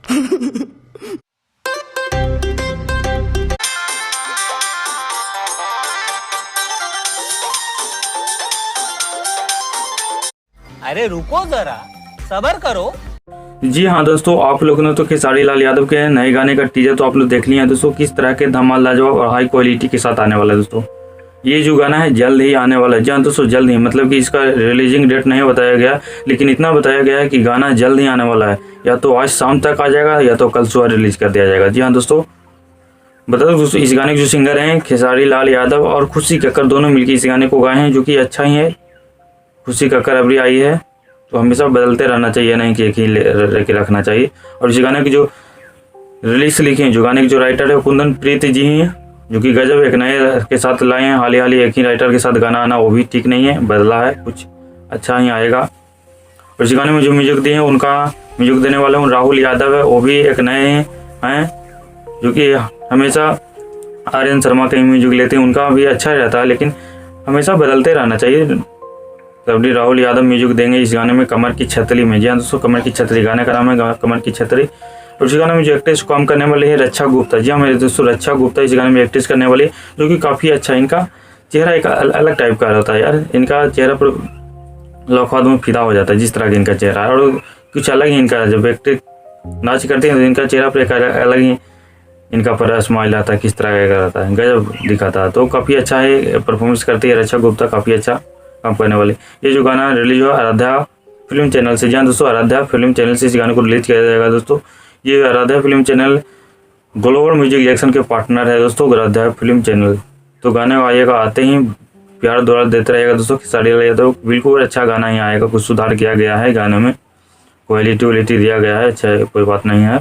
अरे रुको जरा, सब्र करो। जी हाँ दोस्तों, आप लोगों ने तो खेसारी लाल यादव के नए गाने का टीजर तो आप लोग देख लिया है दोस्तों, किस तरह के धमाल लाजवाब और हाई क्वालिटी के साथ आने वाला है दोस्तों। ये जो गाना है जल्द ही आने वाला है। जी हाँ दोस्तों, जल्द ही मतलब कि इसका रिलीजिंग डेट नहीं बताया गया, लेकिन इतना बताया गया है कि गाना जल्द ही आने वाला है। या तो आज शाम तक आ जाएगा या तो कल सुबह रिलीज कर दिया जाएगा। जी हाँ दोस्तों, बता दो दोस्तों, इस गाने के जो सिंगर हैं खेसारी लाल यादव और खुशी कक्कर दोनों मिलकर इस गाने को गाए हैं, जो कि अच्छा ही है। खुशी कक्कर अभी आई है तो हमेशा बदलते रहना चाहिए, नहीं कि एक ही लेके रखना चाहिए। और इस गाने की जो रिलीज लिखे हैं, जो गाने के जो राइटर है कुंदन प्रीत जी हैं, जो कि गजब एक नए के साथ लाए हैं। हाल ही एक ही राइटर के साथ गाना आना वो भी ठीक नहीं है, बदला है, कुछ अच्छा ही आएगा। और इस गाने में जो म्यूजिक दिए हैं, उनका म्यूजिक देने वाले राहुल यादव है, वो भी एक नए हैं, जो कि हमेशा आर्यन शर्मा का म्यूजिक लेते हैं। उनका भी अच्छा रहता है, लेकिन हमेशा बदलते रहना चाहिए। तभी राहुल यादव म्यूजिक देंगे इस गाने में कमर की छतरी में। जी हाँ दोस्तों, कमर की छतरी गाने का नाम है, कमर की छतरी। और इस गाने में जो एक्ट्रेस काम करने वाली है रक्षा गुप्ता। जी हाँ मेरे दोस्तों, रक्षा गुप्ता इस गाने में एक्ट्रेस करने वाली है, जो कि काफ़ी अच्छा है। इनका चेहरा एक अलग टाइप का रहता है यार, इनका चेहरा पर लौकवाद में फिदा हो जाता है जिस तरह का इनका चेहरा है। और कुछ अलग ही इनका, जब एक्ट्रेस नाच करते हैं तो इनका चेहरा पर एक अलग ही इनका पर स्माइल आता है, किस तरह का रहता है, गजब दिखाता है। तो काफ़ी अच्छा है, परफॉर्मेंस करती है रक्षा गुप्ता, काफ़ी अच्छा काम करने वाले। ये जो गाना रिलीज हुआ आराध्या फिल्म चैनल से। जी हाँ दोस्तों, आराध्या फिल्म चैनल से इस गाने को रिलीज किया जाएगा दोस्तों। ये Aaradhya film channel global music reaction के पार्टनर है दोस्तों, आराध्या फिल्म चैनल। तो गाने आएगा, आते ही प्यार दुलार देते रहेगा दोस्तों। खेसारी लाल यादव बिल्कुल अच्छा गाना ही आएगा, कुछ सुधार किया गया है गाने में, क्वालिटी दिया गया है, अच्छा कोई बात नहीं है।